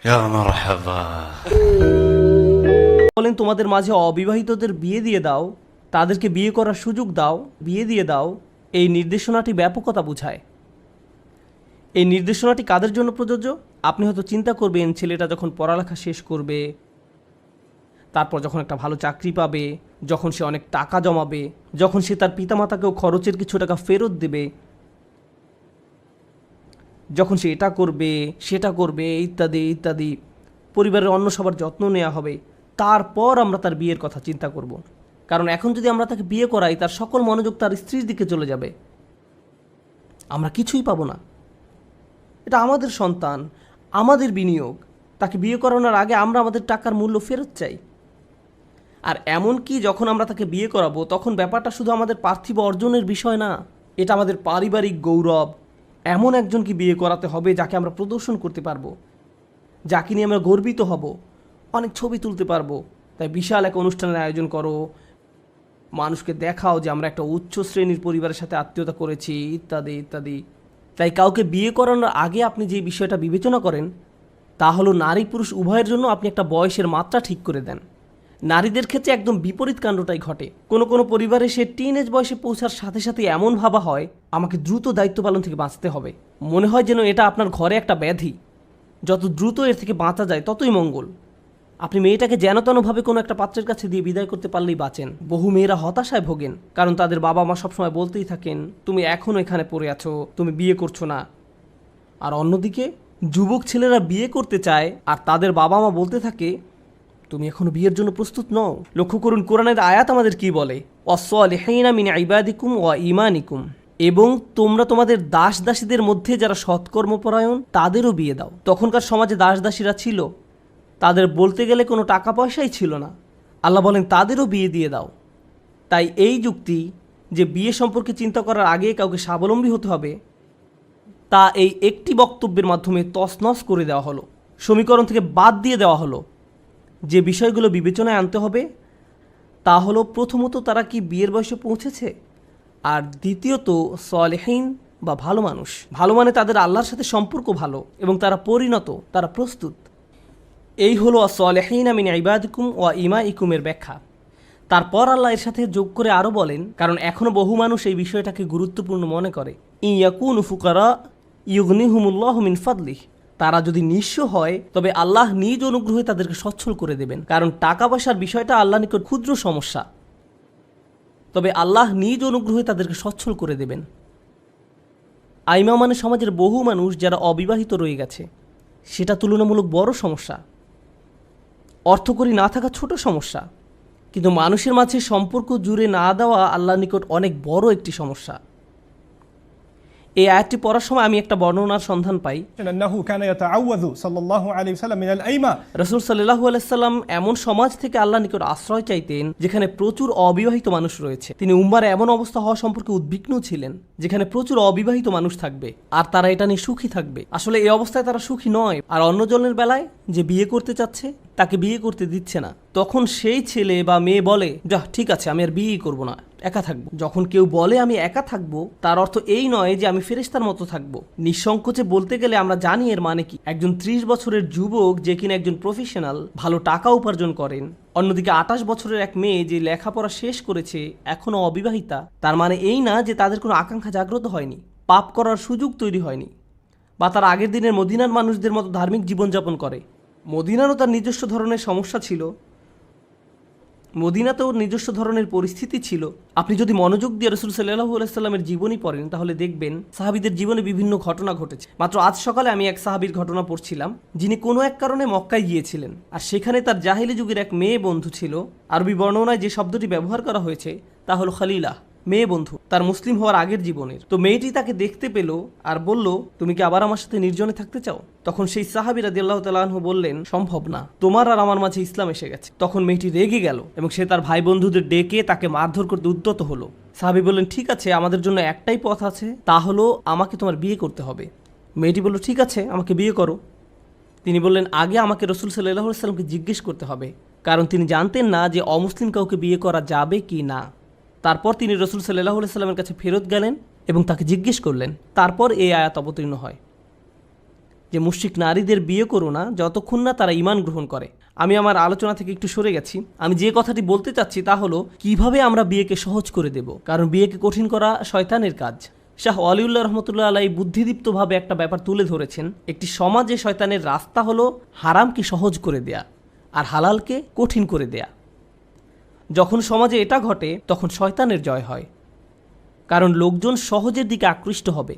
يا مرحبا। বলেন তোমাদের মাঝে অবিবাহিতদের বিয়ে দিয়ে দাও, তাদেরকে বিয়ে করার সুযোগ দাও, বিয়ে দিয়ে দাও। এই নির্দেশনাটি ব্যাপকতা বোঝায়। এই নির্দেশনাটি কাদের জন্য প্রযোজ্য? আপনি হয়তো চিন্তা করবেন ছেলেটা যখন পড়ালেখা শেষ করবে, তারপর যখন একটা ভালো চাকরি পাবে, যখন সে অনেক টাকা জমাবে, যখন সে তার পিতামাতাকেও খরচের কিছু টাকা ফেরত দেবে, যখন সে এটা করবে সেটা করবে ইত্যাদি ইত্যাদি, পরিবারের অন্য সবার যত্ন নেওয়া হবে, তারপর আমরা তার বিয়ের কথা চিন্তা করব। কারণ এখন যদি আমরা তাকে বিয়ে করাই, তার সকল মনোযোগ তার স্ত্রীর দিকে চলে যাবে, আমরা কিছুই পাবো না। এটা আমাদের সন্তান, আমাদের বিনিয়োগ। তাকে বিয়ে করানোর আগে আমরা আমাদের টাকার মূল্য ফেরত চাই। আর এমনকি যখন আমরা তাকে বিয়ে করাবো, তখন ব্যাপারটা শুধু আমাদের পার্থিব অর্জনের বিষয় না, এটা আমাদের পারিবারিক গৌরব। এমন একজনকে বিয়ে করাতে হবে যাকে আমরা প্রদর্শন করতে পারবো, যাকে নিয়ে আমরা গর্বিত হব, অনেক ছবি তুলতে পারবো। তাই বিশাল এক অনুষ্ঠানের আয়োজন করো, মানুষকে দেখাও যে আমরা একটা উচ্চ শ্রেণীর পরিবারের সাথে আত্মীয়তা করেছি, ইত্যাদি ইত্যাদি। তাই কাউকে বিয়ে করানোর আগে আপনি যে বিষয়টা বিবেচনা করেন, তা হলো নারী পুরুষ উভয়ের জন্য আপনি একটা বয়সের মাত্রা ঠিক করে দেন। নারীদের ক্ষেত্রে একদম বিপরীত কাণ্ডটাই ঘটে। কোনো কোনো পরিবারে সে টিনেজ বয়সে পৌঁছার সাথে সাথে এমন ভাবা হয় আমাকে দ্রুত দায়িত্ব পালন থেকে বাঁচতে হবে। মনে হয় যেন এটা আপনার ঘরে একটা ব্যাধি, যত দ্রুত এর থেকে বাঁচা যায় ততই মঙ্গল। আপনি মেয়েটাকে যেন তেনভাবে কোনো একটা পাত্রের কাছে দিয়ে বিদায় করতে পারলেই বাঁচেন। বহু মেয়েরা হতাশায় ভোগেন, কারণ তাদের বাবা মা সবসময় বলতেই থাকেন তুমি এখনও এখানে পড়ে আছো, তুমি বিয়ে করছো না। আর অন্যদিকে যুবক ছেলেরা বিয়ে করতে চায় আর তাদের বাবা মা বলতে থাকে তুমি এখনো বিয়ের জন্য প্রস্তুত নও। লক্ষ্য করুন কোরআনের আয়াত আমাদের কি বলে, ওয়াসসালিহিনা মিন ইবাদিকুম ওয়া ঈমানিকুম, এবং তোমরা তোমাদের দাস দাসীদের মধ্যে যারা সৎকর্মপরায়ণ তাদেরও বিয়ে দাও। তখনকার সমাজে দাস দাসীরা ছিল, তাদের বলতে গেলে কোনো টাকা পয়সাই ছিল না। আল্লাহ বলেন তাদেরও বিয়ে দিয়ে দাও। তাই এই যুক্তি যে বিয়ে সম্পর্কে চিন্তা করার আগে কাউকে স্বাবলম্বী হতে হবে, তা এই একটি বক্তব্যের মাধ্যমে তছনছ করে দেওয়া হলো, সমীকরণ থেকে বাদ দিয়ে দেওয়া হলো। যে বিষয়গুলো বিবেচনায় আনতে হবে তা হলো, প্রথমত তারা কি বিয়ের বয়সে পৌঁছেছে, আর দ্বিতীয়ত সালেহীন বা ভালো মানুষ। ভালো মানে তাদের আল্লাহর সাথে সম্পর্ক ভালো এবং তারা পরিণত, তারা প্রস্তুত। এই হলো সালেহীনা মিন ইবাদিকুম ওয়া ইমাইকুমের ব্যাখ্যা। তারপর আল্লাহ এর সাথে যোগ করে আরও বলেন, কারণ এখনও বহু মানুষ এই বিষয়টাকে গুরুত্বপূর্ণ মনে করে, ইয়াকুনু ফুকারা ইউগনিহুমুল্লাহু মিন ফাদলিহ, তারা যদি নিঃস্ব হয় তবে আল্লাহ নিজ অনুগ্রহে তাদেরকে সচ্ছল করে দেবেন। কারণ টাকা পয়সার বিষয়টা আল্লাহ নিকট ক্ষুদ্র সমস্যা, তবে আল্লাহ নিজ অনুগ্রহে তাদেরকে সচ্ছল করে দেবেন। আইমা মানে সমাজের বহু মানুষ যারা অবিবাহিত রয়ে গেছে, সেটা তুলনামূলক বড় সমস্যা। অর্থকড়ি না থাকা ছোট সমস্যা, কিন্তু মানুষের মাঝে সম্পর্ক জুড়ে না দেওয়া আল্লাহর নিকট অনেক বড় একটি সমস্যা। এই আয়াতটি পড়ার সময় আমি একটা বর্ণনার সন্ধান পাই। أنه كان يتعوذ صلى الله عليه وسلم من الأيمة। রাসূল সাল্লাল্লাহু আলাইহি সাল্লাম এমন সমাজ থেকে আল্লাহর নিকট আশ্রয় চাইতেন যেখানে প্রচুর অবিবাহিত মানুষ রয়েছে। তিনি উম্মার এমন অবস্থা হওয়া সম্পর্কে উদ্বিগ্ন ছিলেন যেখানে প্রচুর অবিবাহিত মানুষ থাকবে আর তারা এটা নিয়ে সুখী থাকবে। আসলে এই অবস্থায় তারা সুখী নয়। আর অন্যজনের বেলায় যে বিয়ে করতে চাচ্ছে তাকে বিয়ে করতে দিচ্ছে না, তখন সেই ছেলে বা মেয়ে বলে যাহ ঠিক আছে আমি আর বিয়েই করবো না, একা থাকবো। যখন কেউ বলে আমি একা থাকবো, তার অর্থ এই নয় যে আমি ফেরেশতার মতো থাকবো। নিঃসংকোচে বলতে গেলে আমরা জানি এর মানে কি। একজন 30 বছরের যুবক যে কিনা একজন প্রফেশনাল, ভালো টাকা উপার্জন করেন, অন্যদিকে 28 বছরের এক মেয়ে যে লেখাপড়া শেষ করেছে এখনো অবিবাহিতা, তার মানে এই না যে তাদের কোনো আকাঙ্ক্ষা জাগ্রত হয়নি, পাপ করার সুযোগ তৈরি হয়নি, বা তার আগের দিনের মদিনার মানুষদের মতো ধার্মিক জীবনযাপন করে। মদিনারও তার নিজস্ব ধরনের সমস্যা ছিল, মদিনাতেও নিজস্ব ধরনের পরিস্থিতি ছিল। আপনি যদি মনোযোগ দিয়ে রাসূল সাল্লাল্লাহু আলাইহি সাল্লামের জীবনী পড়েন তাহলে দেখবেন সাহাবীদের জীবনে বিভিন্ন ঘটনা ঘটেছে। মাত্র আজ সকালে আমি এক সাহাবীর ঘটনা পড়ছিলাম, যিনি কোনো এক কারণে মক্কায় গিয়েছিলেন, আর সেখানে তার জাহিলি যুগের এক মেয়ে বন্ধু ছিল। আরবি বর্ণনায় যে শব্দটি ব্যবহার করা হয়েছে তা হলো খলিলা, মেয়ে বন্ধু, তার মুসলিম হওয়ার আগের জীবনের। তো মেয়েটি তাকে দেখতে পেল আর বলল তুমি কি আবার আমার সাথে নির্জনে থাকতে চাও? তখন সেই সাহাবী রাদিয়াল্লাহু তাআলা আনহু বললেন সম্ভব না, তোমার আর আমার মাঝে ইসলাম এসে গেছে। তখন মেয়েটি রেগে গেল এবং সে তার ভাই বন্ধুদের ডেকে তাকে মারধর করতে উদ্যত হলো। সাহাবী বললেন ঠিক আছে, আমাদের জন্য একটাই পথ আছে, তা হলো আমাকে তোমার বিয়ে করতে হবে। মেয়েটি বলল ঠিক আছে আমাকে বিয়ে করো। তিনি বললেন আগে আমাকে রাসূল সাল্লাল্লাহু আলাইহি সাল্লামকে জিজ্ঞেস করতে হবে, কারণ তিনি জানতেন না যে অমুসলিম কাউকে বিয়ে করা যাবে কি না। তারপর তিনি রাসূল সাল্লাল্লাহু আলাইহি সাল্লামের কাছে ফেরত গেলেন এবং তাকে জিজ্ঞেস করলেন। তারপর এই আয়াত অবতীর্ণ হয়। যে মুশরিক নারীদের বিয়ে করো না যতক্ষণ না তারা ঈমান গ্রহণ করে। আমি আমার আলোচনা থেকে একটু সরে গেছি। আমি যে কথাটি বলতে চাচ্ছি তা হলো কিভাবে আমরা বিয়েকে সহজ করে দেব, কারণ বিয়েকে কঠিন করা শয়তানের কাজ। শাহ ওয়ালিউল্লাহ রহমতুল্লাহ আলাই বুদ্ধিদীপ্তভাবে একটা ব্যাপার তুলে ধরেছেন। একটি সমাজে শয়তানের রাস্তা হলো হারামকে সহজ করে দেয়া আর হালালকে কঠিন করে দেয়া। যখন সমাজে এটা ঘটে তখন শয়তানের জয় হয়, কারণ লোকজন সহজের দিকে আকৃষ্ট হবে।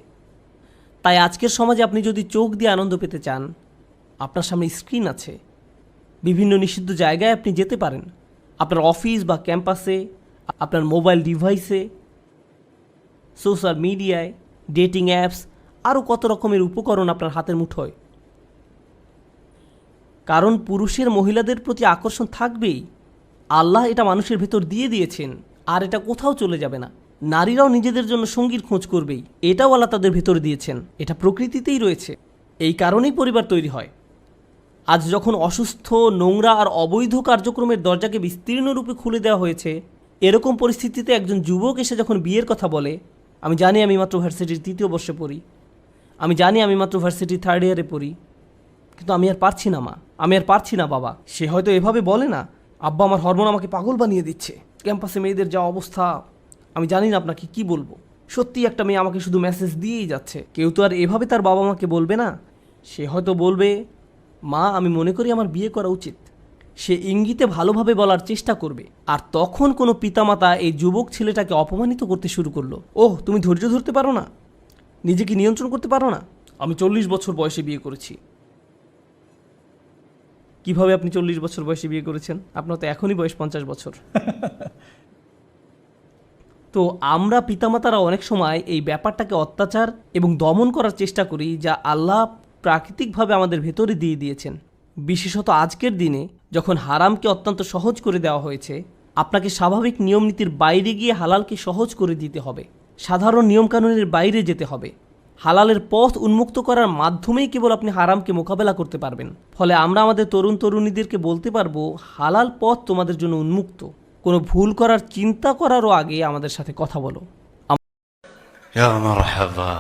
তাই আজকের সমাজে আপনি যদি চোখ দিয়ে আনন্দ পেতে চান, আপনার সামনে স্ক্রিন আছে, বিভিন্ন নিষিদ্ধ জায়গায় আপনি যেতে পারেন, আপনার অফিস বা ক্যাম্পাসে, আপনার মোবাইল ডিভাইসে, সোশ্যাল মিডিয়ায়, ডেটিং অ্যাপস, আরও কত রকমের উপকরণ আপনার হাতের মুঠোয়। কারণ পুরুষের মহিলাদের প্রতি আকর্ষণ থাকবেই। আল্লাহ এটা মানুষের ভেতর দিয়ে দিয়েছেন, আর এটা কোথাও চলে যাবে না। নারীরাও নিজেদের জন্য সঙ্গীর খোঁজ করবেই, এটাও আল্লাহ তাদের ভেতরে দিয়েছেন, এটা প্রকৃতিতেই রয়েছে। এই কারণেই পরিবার তৈরি হয়। আজ যখন অসুস্থ, নোংরা আর অবৈধ কার্যক্রমের দরজাকে বিস্তীর্ণ রূপে খুলে দেওয়া হয়েছে, এরকম পরিস্থিতিতে একজন যুবক এসে যখন বিয়ের কথা বলে, আমি জানি আমি মাত্র ভার্সিটির 3য় বর্ষে পড়ি, আমি জানি আমি মাত্র ভার্সিটির 3rd ইয়ারে পড়ি, কিন্তু আমি আর পারছি না মা, আমি আর পারছি না বাবা। সে হয়তো এভাবে বলে না, আব্বা আমার হরমোন আমাকে পাগল বানিয়ে দিচ্ছে, ক্যাম্পাসে মেয়েদের যা অবস্থা, আমি জানি না আপনাকে কি বলবো। সত্যি একটা মেয়ে আমাকে শুধু মেসেজ দিয়েই যাচ্ছে। কেউ তো আর এভাবে তার বাবা মাকে বলবে না। সে হয়তো বলবে, মা আমি মনে করি আমার বিয়ে করা উচিত। সে ইঙ্গিতে ভালোভাবে বলার চেষ্টা করবে। আর তখন কোনো পিতামাতা এই যুবক ছেলেটাকে অপমানিত করতে শুরু করলো, ওহ তুমি ধৈর্য ধরতে পারো না, নিজেকে নিয়ন্ত্রণ করতে পারো না, আমি 40 বছর বয়সে বিয়ে করেছি। কিভাবে আপনি 40 বছর বয়সে বিয়ে করেছেন? আপনার তো এখনই বয়স 50 বছর। তো আমরা পিতামাতারা অনেক সময় এই ব্যাপারটাকে অত্যাচার এবং দমন করার চেষ্টা করি, যা আল্লাহ প্রাকৃতিকভাবে আমাদের ভেতরে দিয়ে দিয়েছেন। বিশেষত আজকের দিনে যখন হারামকে অত্যন্ত সহজ করে দেওয়া হয়েছে, আপনাকে স্বাভাবিক নিয়মনীতির বাইরে গিয়ে হালালকে সহজ করে দিতে হবে, সাধারণ নিয়মকানুনের বাইরে যেতে হবে। হালালের পথ উন্মুক্ত করার মাধ্যমেই কেবল আপনি হারামকে মোকাবেলা করতে পারবেন। ফলে আমরা আমাদের তরুণ তরুণীদেরকে বলতে পারবো, হালাল পথ তোমাদের জন্য উন্মুক্ত। কোনো ভুল করার চিন্তা করারও আগে আমাদের সাথে কথা বলো। يا مرحبا